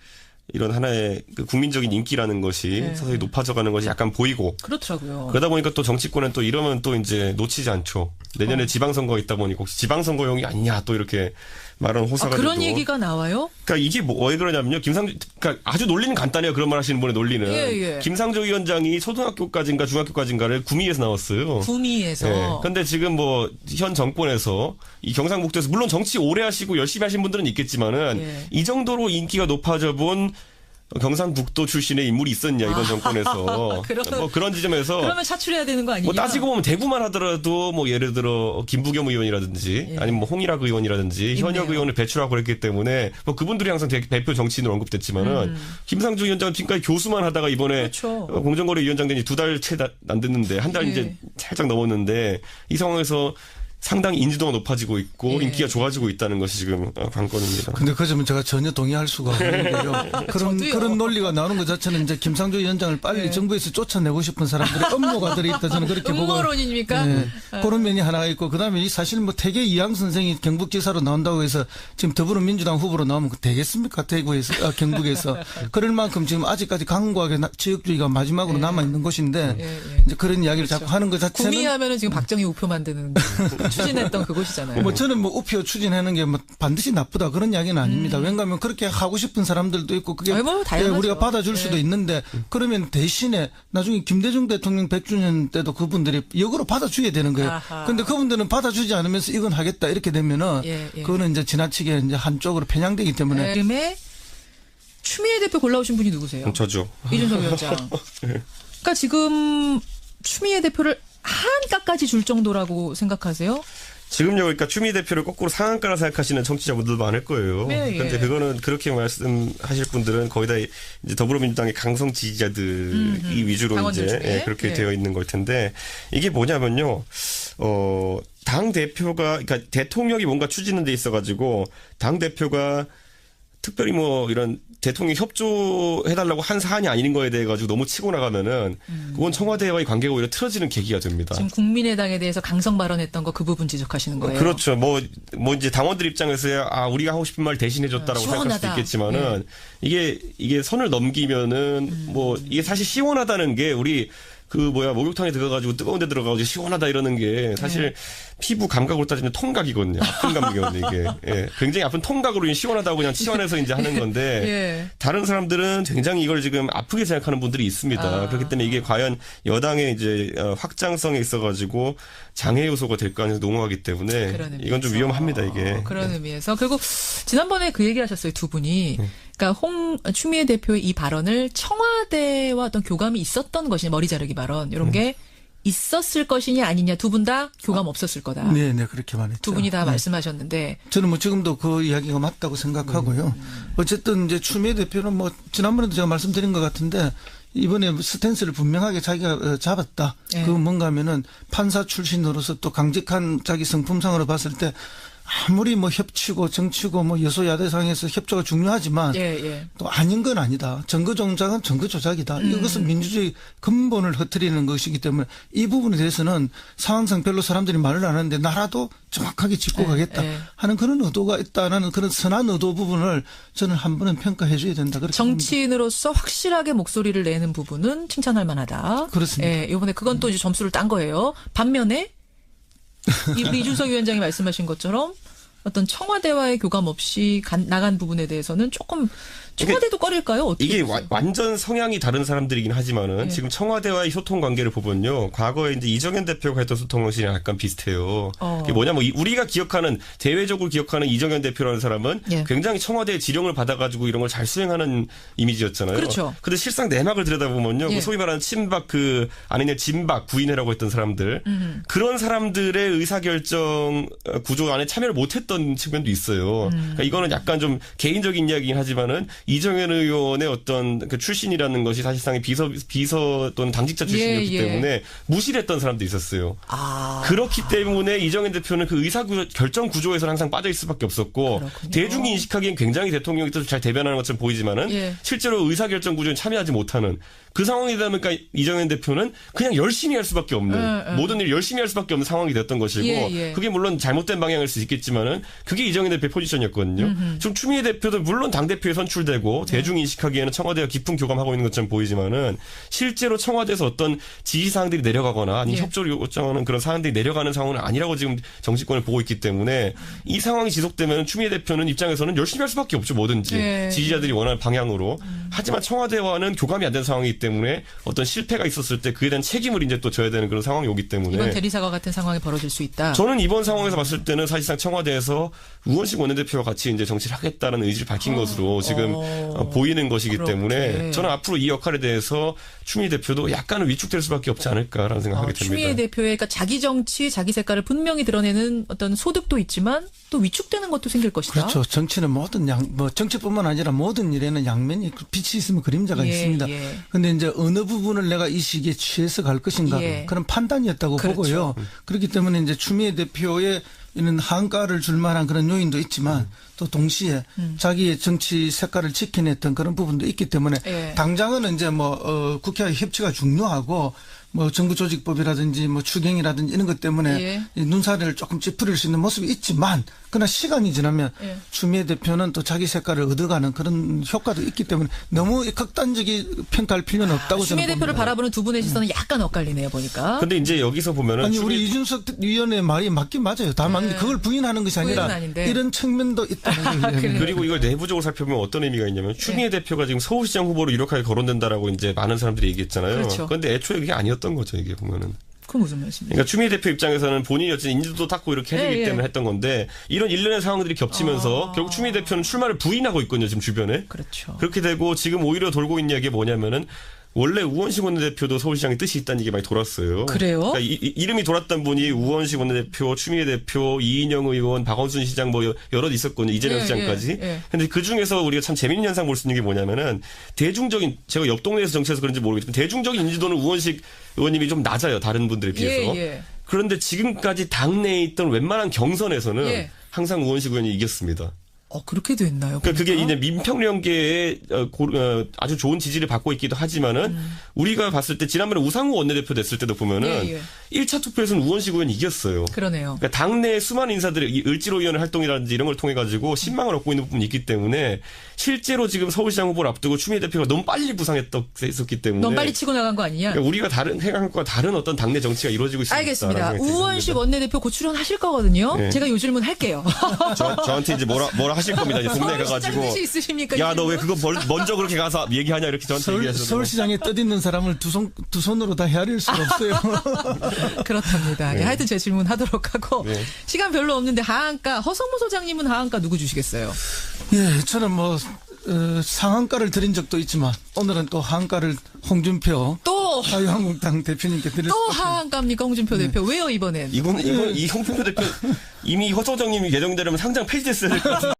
이런 하나의 그 국민적인 인기라는 것이 서서히 높아져가는 것이 약간 보이고 그렇더라고요. 그러다 보니까 또 정치권은 또 이러면 또 이제 놓치지 않죠. 내년에 지방선거 있다 보니까 혹시 지방선거용이 아니냐 또 이렇게 말하는 호사가 되고. 그런 얘기가 나와요? 그러니까 이게 왜 그러냐면요. 그러니까 아주 논리는 간단해요. 그런 말 하시는 분의 논리는. 김상조 위원장이 초등학교까지인가 중학교까지인가를 구미에서 나왔어요. 구미에서. 그런데 지금 뭐 현 정권에서 이 경상북도에서 물론 정치 오래 하시고 열심히 하신 분들은 있겠지만은 이 정도로 인기가 높아져 본 경상북도 출신의 인물이 있었냐 이번 정권에서 뭐 그런 지점에서 그러면 사출해야 되는 거 아니냐? 뭐 따지고 보면 대구만 하더라도 뭐 예를 들어 김부겸 의원이라든지 아니면 뭐 홍일학 의원이라든지 현역 의원을 배출하고 그랬기 때문에 뭐 그분들이 항상 대표 정치인으로 언급됐지만은 김상조 위원장은 지금까지 교수만 하다가 이번에 공정거래위원장 된 지 2달 채 안 됐는데 한 달 이제 살짝 넘었는데 이 상황에서 상당히 인지도가 높아지고 있고 인기가 좋아지고 있다는 것이 지금 관건입니다. 근데 그 점은 제가 전혀 동의할 수가 없는 게요. 그런 논리가 나오는 것 자체는 이제 김상조 위원장을 빨리 정부에서 쫓아내고 싶은 사람들의 음모가 들어있다 저는 그렇게 보고. 음모론입니까? 그런 면이 하나가 있고 그다음에 사실 뭐 태계 이항 선생이 경북지사로 나온다고 해서 지금 더불어민주당 후보로 나오면 되겠습니까? 대구에서 경북에서 그럴 만큼 지금 아직까지 강고하게 지역주의가 마지막으로 남아 있는 곳인데 이제 그런 이야기를 자꾸 하는 것 자체는 구미하면은 지금 박정희 우표 만드는 추진했던 그곳이잖아요. 뭐 저는 뭐 우표 추진하는 게 뭐 반드시 나쁘다 그런 이야기는 아닙니다. 왜냐하면 그렇게 하고 싶은 사람들도 있고 그게 뭐 우리가 받아줄 수도 있는데 그러면 대신에 나중에 김대중 대통령 100주년 때도 그분들이 역으로 받아줘야 되는 거예요. 그런데 그분들은 받아주지 않으면서 이건 하겠다 이렇게 되면은 그거는 이제 지나치게 이제 한쪽으로 편향되기 때문에. 이름에 추미애 대표 골라오신 분이 누구세요? 저죠. 이준석 위원장. 그러니까 지금 추미애 대표를 하한가까지 줄 정도라고 생각하세요? 지금요, 그러니까 추미애 대표를 거꾸로 상한가라 생각하시는 청취자분들도 많을 거예요. 그런데 그거는 그렇게 말씀하실 분들은 거의 다 이제 더불어민주당의 강성 지지자들이 위주로 이제 그렇게 되어 있는 걸 텐데 이게 뭐냐면요, 당 대표가 그러니까 대통령이 뭔가 추진하는 데 있어가지고 당 대표가 특별히 뭐 이런 대통령 협조해달라고 한 사안이 아닌 거에 대해 가지고 너무 치고 나가면은 그건 청와대와의 관계가 오히려 틀어지는 계기가 됩니다. 지금 국민의당에 대해서 강성 발언했던 거 그 부분 지적하시는 거예요. 그렇죠. 뭐 이제 당원들 입장에서야 우리가 하고 싶은 말 대신해줬다라고 생각할 수도 있겠지만은 이게 선을 넘기면은 뭐 이게 사실 시원하다는 게 우리 목욕탕에 들어가가지고 뜨거운 데 들어가가지고 시원하다 이러는 게 사실 피부 감각으로 따지면 통각이거든요. 아픈 감각이거든요, 이게. 예. 굉장히 아픈 통각으로 시원하다고 그냥 치환해서 이제 하는 건데 다른 사람들은 굉장히 이걸 지금 아프게 생각하는 분들이 있습니다. 그렇기 때문에 이게 과연 여당의 이제 확장성에 있어가지고 장애 요소가 될 가능성이 농후하기 때문에 이건 좀 위험합니다, 이게. 그런 의미에서. 그리고 지난번에 그 얘기 하셨어요, 두 분이. 그러니까 추미애 대표의 이 발언을 청와대와 어떤 교감이 있었던 것이냐, 머리 자르기 발언 이런 게 있었을 것이냐 아니냐 두 분 다 교감 없었을 거다. 네, 그렇게 말했죠. 두 분이 다 말씀하셨는데 저는 뭐 지금도 그 이야기가 맞다고 생각하고요. 어쨌든 이제 추미애 대표는 뭐 지난번에도 제가 말씀드린 것 같은데 이번에 스탠스를 분명하게 자기가 잡았다. 그 뭔가 하면은 판사 출신으로서 또 강직한 자기 성품상으로 봤을 때 아무리 뭐 협치고 정치고 뭐 여소야대상에서 협조가 중요하지만 또 아닌 건 아니다. 정거 조작은 정거 조작이다. 이것은 민주주의 근본을 흐트리는 것이기 때문에 이 부분에 대해서는 상황상 별로 사람들이 말을 안 하는데 나라도 정확하게 짚고 가겠다 하는 그런 의도가 있다는 그런 선한 의도 부분을 저는 한 번은 평가해 줘야 된다. 그렇게 정치인으로서 확실하게 목소리를 내는 부분은 칭찬할 만하다. 그렇습니다. 이번에 그건 또 이제 점수를 딴 거예요. 반면에 이준석 위원장이 말씀하신 것처럼 어떤 청와대와의 교감 없이 나간 부분에 대해서는 조금 청와대도 꺼릴까요? 어떻게 이게 완전 성향이 다른 사람들이긴 하지만은 지금 청와대와의 소통 관계를 보면요. 과거에 이제 이정현 대표가 했던 소통 방식이랑 약간 비슷해요. 그게 뭐냐면 우리가 기억하는 대외적으로 기억하는 이정현 대표라는 사람은 굉장히 청와대의 지령을 받아가지고 이런 걸 잘 수행하는 이미지였잖아요. 그렇죠. 근데 실상 내막을 들여다보면요. 그 소위 말하는 친박 아니면 진박 부인회라고 했던 사람들 그런 사람들의 의사결정 구조 안에 참여를 못했던 측면도 있어요. 그러니까 이거는 약간 좀 개인적인 이야기긴 하지만은 이정현 의원의 어떤 그 출신이라는 것이 사실상의 비서 또는 당직자 출신이었기 때문에 무시를 했던 사람도 있었어요. 그렇기 때문에 이정현 대표는 그 의사결정 구조에서 항상 빠져 있을 수밖에 없었고 그렇군요. 대중이 인식하기엔 굉장히 대통령이 또 잘 대변하는 것처럼 보이지만은 실제로 의사결정 구조에 참여하지 못하는 그 상황이다 보니까 이정현 대표는 그냥 열심히 할 수밖에 없는 모든 일을 열심히 할 수밖에 없는 상황이 됐던 것이고 그게 물론 잘못된 방향일 수 있겠지만은 그게 이정현 대표의 포지션이었거든요. 지금 추미애 대표도 물론 당대표에 선출되고 대중이 인식하기에는 청와대와 깊은 교감하고 있는 것처럼 보이지만은 실제로 청와대에서 어떤 지시사항들이 내려가거나 아니면 협조를 요청하는 그런 사항들이 내려가는 상황은 아니라고 지금 정치권을 보고 있기 때문에 이 상황이 지속되면 추미애 대표는 입장에서는 열심히 할 수밖에 없죠. 뭐든지 지지자들이 원하는 방향으로. 하지만 청와대와는 교감이 안 된 상황이기 때문에 어떤 실패가 있었을 때 그에 대한 책임을 이제 또 져야 되는 그런 상황이 오기 때문에 이번 대리사과 같은 상황이 벌어질 수 있다. 저는 이번 상황에서 봤을 때는 사실상 청와대에서 우원식 원내대표와 같이 이제 정치를 하겠다는 의지를 밝힌 것으로 지금 보이는 것이기 때문에 저는 앞으로 이 역할에 대해서 추미애 대표도 약간은 위축될 수밖에 없지 않을까라는 생각하게 됩니다. 추미애 대표의 그러니까 자기 정치, 자기 색깔을 분명히 드러내는 어떤 소득도 있지만 또 위축되는 것도 생길 것이다. 그렇죠. 정치는 모든 정치뿐만 아니라 모든 일에는 양면이 빛이 있으면 그림자가 있습니다. 그런데 이제 어느 부분을 내가 이 시기에 취해서 갈 것인가 그런 판단이었다고 보고요. 그렇기 때문에 이제 추미애 대표의 이는 한가를 줄 만한 그런 요인도 있지만 또 동시에 자기의 정치 색깔을 지켜냈던 그런 부분도 있기 때문에 당장은 이제 국회와 협치가 중요하고 정부조직법이라든지 추경이라든지 이런 것 때문에 이 눈살을 조금 찌푸릴 수 있는 모습이 있지만 그러나 시간이 지나면 추미애 대표는 또 자기 색깔을 얻어가는 그런 효과도 있기 때문에 너무 극단적인 평가할 필요는 없다고 추미애 저는 대표를 봅니다. 바라보는 두 분의 시선은 약간 엇갈리네요, 보니까. 근데 이제 여기서 보면은 아니 우리 이준석 위원의 말이 맞긴 맞아요. 다만 그걸 부인하는 것이 아니라 이런 측면도 있다는 거예요. 그리고 이걸 내부적으로 살펴보면 어떤 의미가 있냐면 추미애 대표가 지금 서울시장 후보로 유력하게 거론된다라고 이제 많은 사람들이 얘기했잖아요. 그렇죠. 그런데 애초에 그게 아니었던 거죠, 이게 보면은. 그 무슨 말씀이에요? 그러니까 추미애 대표 입장에서는 본인이 어쨌든 인지도도 닦고 이렇게 해주기 때문에 했던 건데 이런 일련의 상황들이 겹치면서 결국 추미애 대표는 출마를 부인하고 있거든요, 지금 주변에. 그렇죠. 그렇게 되고 지금 오히려 돌고 있는 이야기가 뭐냐면은 원래 우원식 원내대표도 서울시장에 뜻이 있다는 얘기 많이 돌았어요. 그래요? 그러니까 이름이 돌았던 분이 우원식 원내대표, 추미애 대표, 이인영 의원, 박원순 시장 여럿 있었거든요. 이재명 시장까지. 근데 그 중에서 우리가 참 재밌는 현상 볼 수 있는 게 뭐냐면은 대중적인 제가 옆 동네에서 정치해서 그런지 모르겠지만 대중적인 인지도는 우원식 의원님이 좀 낮아요. 다른 분들에 비해서. 그런데 지금까지 당내에 있던 웬만한 경선에서는 항상 우원식 의원이 이겼습니다. 그렇게 됐나요? 그러니까 그게 이제 민평연계에 아주 좋은 지지를 받고 있기도 하지만은 우리가 봤을 때 지난번에 우상호 원내대표 됐을 때도 보면은 예. 1차 투표에서는 우원식 의원이 이겼어요. 그러네요. 그러니까 당내 수많은 인사들이 이 을지로위원회 활동이라든지 이런 걸 통해 가지고 신망을 얻고 있는 부분이 있기 때문에 실제로 지금 서울시장 후보를 앞두고 추미애 대표가 너무 빨리 부상했었기 때문에 너무 빨리 치고 나간 거 아니냐? 그러니까 우리가 생각한 것과 다른 어떤 당내 정치가 이루어지고 있습니다. 알겠습니다. 우원식 원내대표 곧 출연하실 거거든요. 네. 제가 요 질문 할게요. 저한테 이제 뭐라 하실 겁니다. 이제 동네 가가지고 뜻이 있으십니까? 야 너 왜 그거 먼저 그렇게 가서 얘기하냐 이렇게 저한테 얘기하셔서 서울시장에 뜻있는 사람을 두 손으로 다 헤아릴 수가 없어요. 그렇답니다. 네. 예, 하여튼 제 질문 하도록 하고 네. 시간 별로 없는데 하한가 허성무 소장님은 하한가 누구 주시겠어요? 예, 저는 상한가를 드린 적도 있지만 오늘은 또 하한가를 홍준표 또 자유한국당 대표님께 드릴 또 수 있습니다. 하한가입니까 홍준표 대표? 왜요 이번엔? 이건 이 홍준표 대표 이미 허소정님이 개정되려면 상장 폐지됐어야 될 것 같은데.